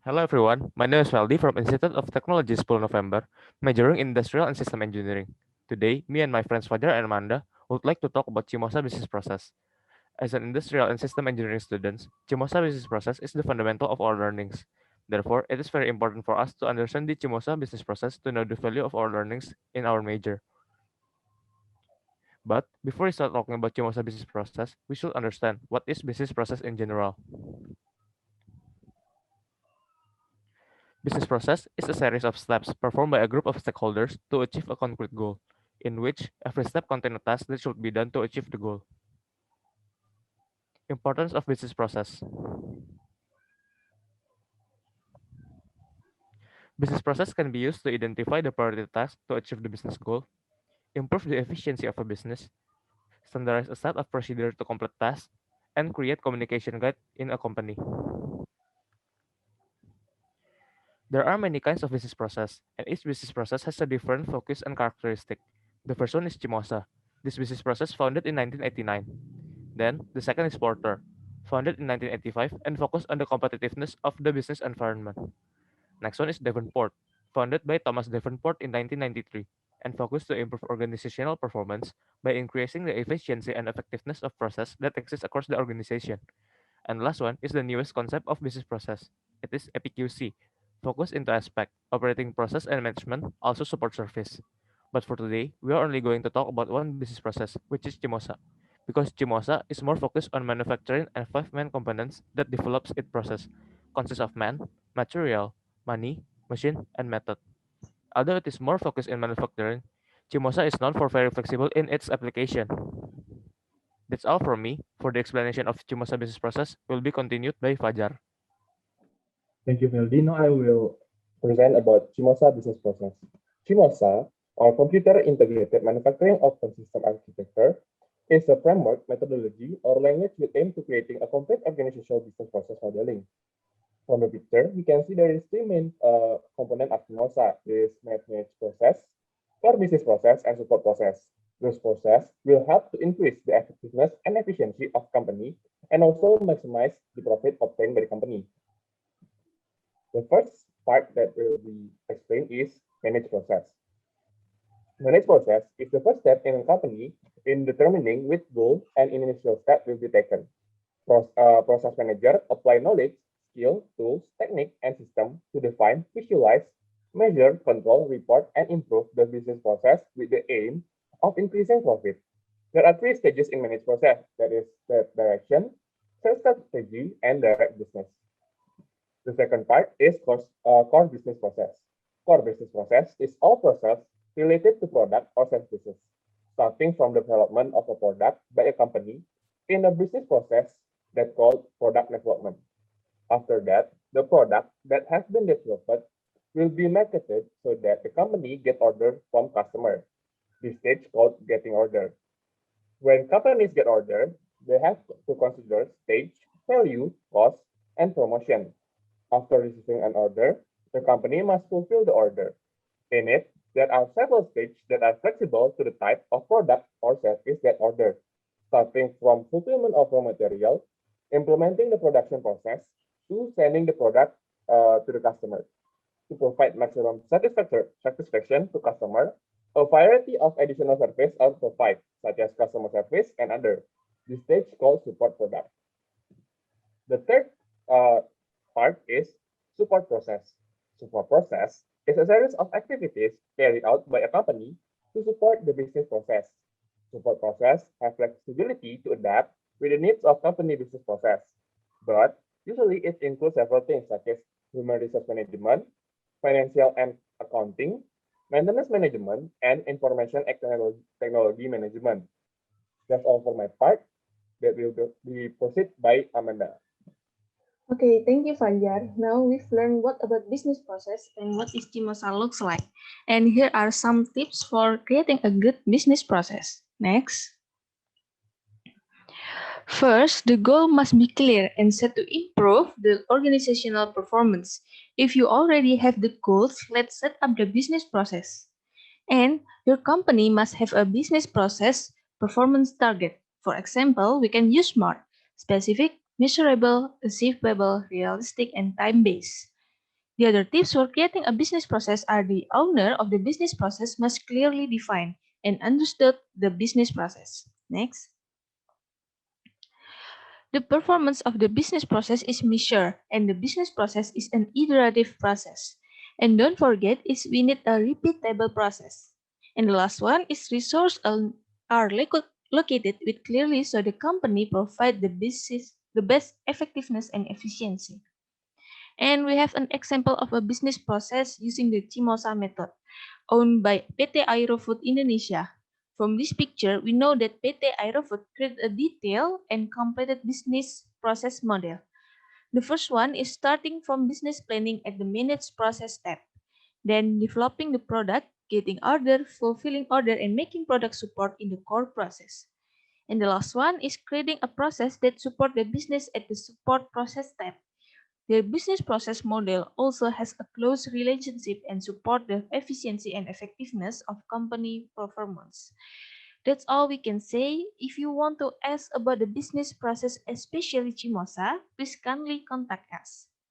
Hello everyone, my name is Valdi from Institute of Technology School November, majoring in Industrial and System Engineering. Today, me and my friends Fajar and Amanda would like to talk about Chimosa business process. As an industrial and system engineering students, Chimosa business process is the fundamental of our learnings. Therefore, it is very important for us to understand the Chimosa business process to know the value of our learnings in our major. But before we start talking about Chimosa business process, we should understand what is business process in general. Business process is a series of steps performed by a group of stakeholders to achieve a concrete goal, in which every step contains a task that should be done to achieve the goal. Importance of business process. Business process can be used to identify the priority tasks to achieve the business goal, improve the efficiency of a business, standardize a set of procedures to complete tasks, and create communication guide in a company. There are many kinds of business process, and each business process has a different focus and characteristic. The first one is Chimosa. This business process founded in 1989. Then, the second is Porter, founded in 1985 and focused on the competitiveness of the business environment. Next one is Davenport, founded by Thomas Davenport in 1993 and focused to improve organizational performance by increasing the efficiency and effectiveness of process that exists across the organization. And the last one is the newest concept of business process. It is EPQC, focused into aspect, operating process and management, also support service. But for today, we are only going to talk about one business process, which is Chimosa. Because Chimosa is more focused on manufacturing and five main components that develops its process, consists of man, material, money, machine, and method. Although it is more focused in manufacturing, Chimosa is known for very flexible in its application. That's all from me. For the explanation of Chimosa business process will be continued by Fajar. Thank you, Veldino. I will present about Chimosa business process. Chimosa, or Computer Integrated Manufacturing Open System Architecture, is a framework, methodology, or language with aim to creating a complete organizational business process modeling. From the picture, we can see there is three main component of Chimosa. There is manage process, core business process, and support process. This process will help to increase the effectiveness and efficiency of company and also maximize the profit obtained by the company. The first part that will be explained is manage process. Manage process is the first step in a company in determining which goal and initial step will be taken. Process manager apply knowledge, skill, tools, technique, and system to define, visualize, measure, control, report, and improve the business process with the aim of increasing profit. There are three stages in manage process. That is the direction, sales strategy, and direct business. The second part is core business process. Core business process is all process related to product or services, starting from the development of a product by a company in a business process that called product development. After that, the product that has been developed will be marketed so that the company get order from customer. This stage called getting order. When companies get order, they have to consider stage, value, cost, and promotion. After receiving an order, the company must fulfill the order. In it, there are several stages that are flexible to the type of product or service that ordered, starting from fulfillment of raw material, implementing the production process, to sending the product to the customer. To provide maximum satisfaction to customer, a variety of additional service are provided, such as customer service and other. This stage called support product. The third uh, part is support process. Support process is a series of activities carried out by a company to support the business process. Support process has flexibility to adapt with the needs of company business process, but usually it includes several things such as human resource management, financial and accounting, maintenance management, and information technology management. That's all for my part. That will be proceed by Amanda. Okay, thank you, Fajar. Now we've learned what about business process and what Istimosa looks like. And here are some tips for creating a good business process. Next. First, the goal must be clear and set to improve the organizational performance. If you already have the goals, let's set up the business process. And your company must have a business process performance target. For example, we can use SMART: specific, measurable, achievable, realistic, and time-based. The other tips for creating a business process are the owner of the business process must clearly define and understood the business process. Next. The performance of the business process is measured, and the business process is an iterative process. And don't forget, we need a repeatable process. And the last one is resources are located with clearly so the company provide the best effectiveness and efficiency. And we have an example of a business process using the Cimosa method, owned by PT Aerofood Indonesia. From this picture, we know that PT Aerofood created a detailed and completed business process model. The first one is starting from business planning at the managed process step, then developing the product, getting order, fulfilling order, and making product support in the core process. And the last one is creating a process that support the business at the support process step. The business process model also has a close relationship and support the efficiency and effectiveness of company performance. That's all we can say. If you want to ask about the business process, especially Cimosa, please kindly contact us.